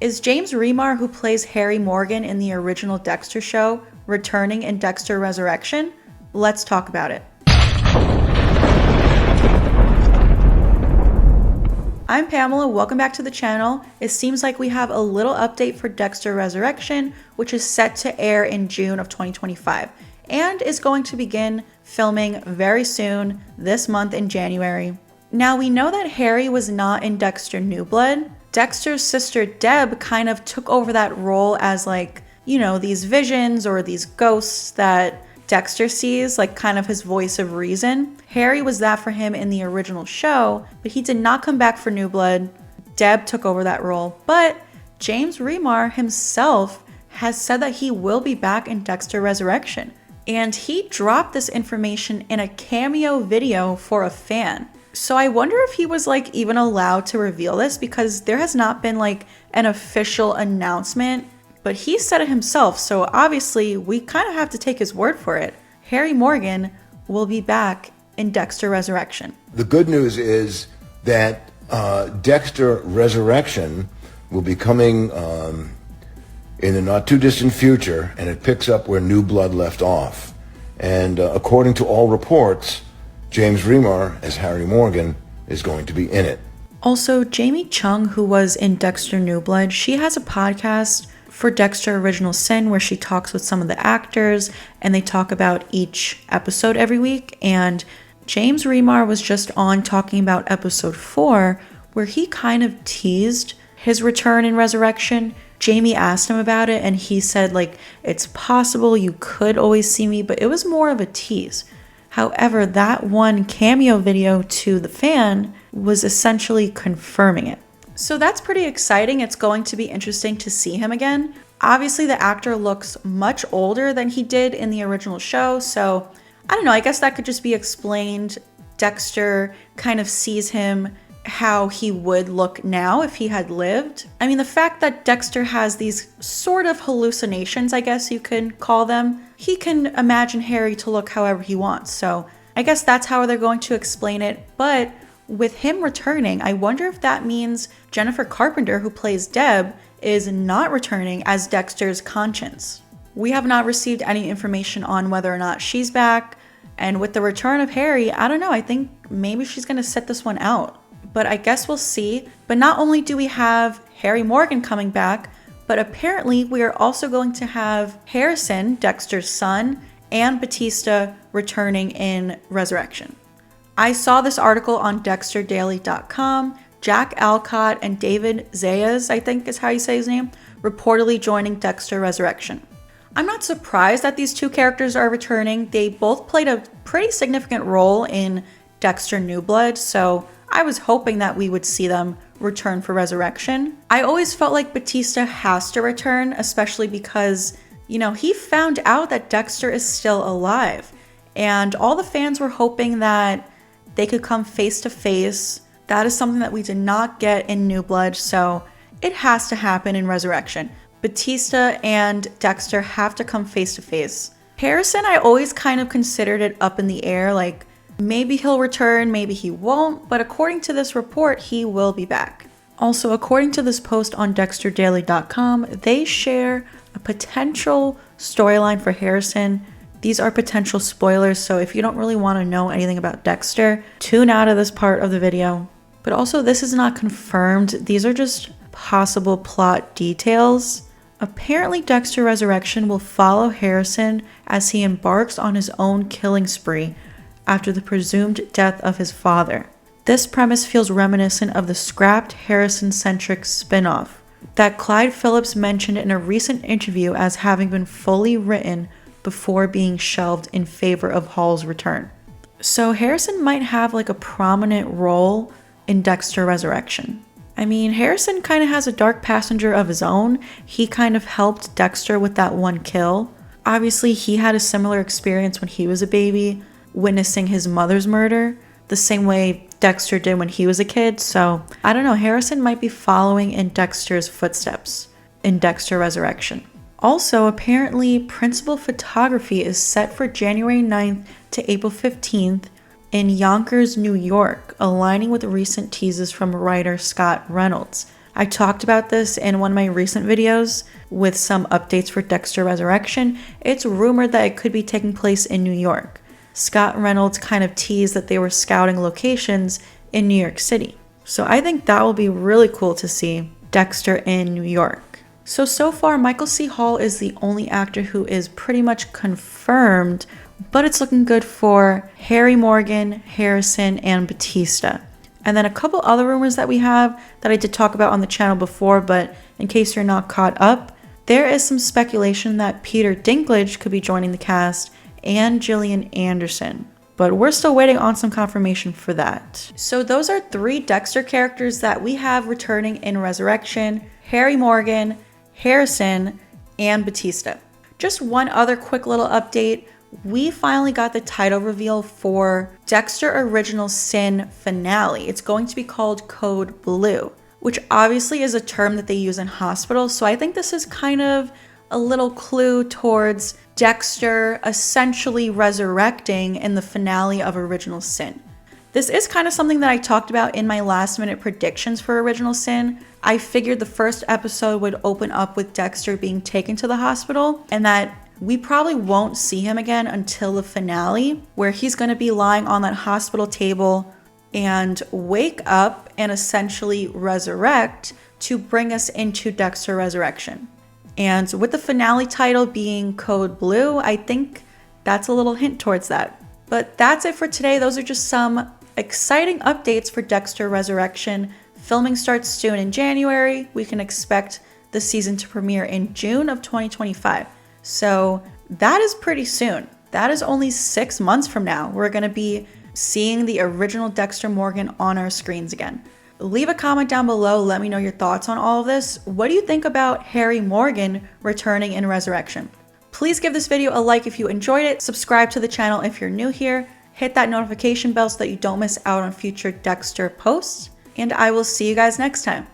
Is James Remar, who plays Harry Morgan in the original Dexter show, returning in Dexter Resurrection? Let's talk about it. I'm Pamela, welcome back to the channel. It seems like we have a little update for Dexter Resurrection, which is set to air in June of 2025, and is going to begin filming very soon, this month in January. Now, we know that Harry was not in Dexter New Blood. Dexter's sister Deb kind of took over that role as these visions or these ghosts that Dexter sees, like kind of his voice of reason. Harry was that for him in the original show, but he did not come back for New Blood. Deb took over that role, but James Remar himself has said that he will be back in Dexter Resurrection. And he dropped this information in a cameo video for a fan. So I wonder if he was even allowed to reveal this, because there has not been an official announcement, but he said it himself. So obviously we kind of have to take his word for it. Harry Morgan will be back in Dexter Resurrection. The good news is that Dexter Resurrection will be coming in the not too distant future, and it picks up where New Blood left off. And according to all reports, James Remar as Harry Morgan is going to be in it. Also, Jamie Chung, who was in Dexter New Blood, she has a podcast for Dexter Original Sin where she talks with some of the actors and they talk about each episode every week. And James Remar was just on talking about episode 4, where he kind of teased his return in Resurrection. Jamie asked him about it and he said it's possible you could always see me, but it was more of a tease. However, that one cameo video to the fan was essentially confirming it. So that's pretty exciting. It's going to be interesting to see him again. Obviously, the actor looks much older than he did in the original show. So I don't know, I guess that could just be explained. Dexter kind of sees him how he would look now if he had lived. I mean, the fact that Dexter has these sort of hallucinations, I guess you can call them, he can imagine Harry to look however he wants. So I guess that's how they're going to explain it. But with him returning, I wonder if that means Jennifer Carpenter, who plays Deb, is not returning as Dexter's conscience. We have not received any information on whether or not she's back. And with the return of Harry, I don't know, I think maybe she's going to set this one out. But I guess we'll see. But not only do we have Harry Morgan coming back, but apparently we are also going to have Harrison, Dexter's son, and Batista returning in Resurrection. I saw this article on DexterDaily.com. Jack Alcott and David Zayas, I think is how you say his name, reportedly joining Dexter Resurrection. I'm not surprised that these two characters are returning. They both played a pretty significant role in Dexter New Blood, so I was hoping that we would see them return for Resurrection. I always felt like Batista has to return, especially because, he found out that Dexter is still alive. And all the fans were hoping that they could come face to face. That is something that we did not get in New Blood, so it has to happen in Resurrection. Batista and Dexter have to come face to face. Harrison, I always kind of considered it up in the air, maybe he'll return, maybe he won't, but according to this report, he will be back. Also, according to this post on DexterDaily.com, they share a potential storyline for Harrison. These are potential spoilers, so if you don't really want to know anything about Dexter, tune out of this part of the video. But also, this is not confirmed. These are just possible plot details. Apparently, Dexter Resurrection will follow Harrison as he embarks on his own killing spree after the presumed death of his father. This premise feels reminiscent of the scrapped Harrison-centric spin-off that Clyde Phillips mentioned in a recent interview as having been fully written before being shelved in favor of Hall's return. So Harrison might have a prominent role in Dexter Resurrection. I mean, Harrison kind of has a dark passenger of his own. He kind of helped Dexter with that one kill. Obviously, he had a similar experience when he was a baby, witnessing his mother's murder, the same way Dexter did when he was a kid. So I don't know, Harrison might be following in Dexter's footsteps in Dexter Resurrection. Also, apparently, principal photography is set for January 9th to April 15th in Yonkers, New York, aligning with recent teases from writer Scott Reynolds. I talked about this in one of my recent videos with some updates for Dexter Resurrection. It's rumored that it could be taking place in New York. Scott and Reynolds kind of teased that they were scouting locations in New York City. So I think that will be really cool to see Dexter in New York. So far, Michael C. Hall is the only actor who is pretty much confirmed, but it's looking good for Harry Morgan, Harrison, and Batista. And then a couple other rumors that we have that I did talk about on the channel before, but in case you're not caught up, there is some speculation that Peter Dinklage could be joining the cast and Gillian Anderson. But we're still waiting on some confirmation for that. So those are 3 Dexter characters that we have returning in Resurrection: Harry Morgan, Harrison, and Batista. Just one other quick little update. We finally got the title reveal for Dexter Original Sin finale. It's going to be called Code Blue, which obviously is a term that they use in hospitals. So I think this is kind of a little clue towards Dexter essentially resurrecting in the finale of Original Sin. This is kind of something that I talked about in my last minute predictions for Original Sin. I figured the first episode would open up with Dexter being taken to the hospital and that we probably won't see him again until the finale, where he's going to be lying on that hospital table and wake up and essentially resurrect to bring us into Dexter Resurrection. And with the finale title being Code Blue, I think that's a little hint towards that. But that's it for today. Those are just some exciting updates for Dexter Resurrection. Filming starts soon in January. We can expect the season to premiere in June of 2025. So that is pretty soon. That is only 6 months from now. We're going to be seeing the original Dexter Morgan on our screens again. Leave a comment down below. Let me know your thoughts on all of this. What do you think about Harry Morgan returning in Resurrection? Please give this video a like if you enjoyed it. Subscribe to the channel if you're new here. Hit that notification bell so that you don't miss out on future Dexter posts. And I will see you guys next time.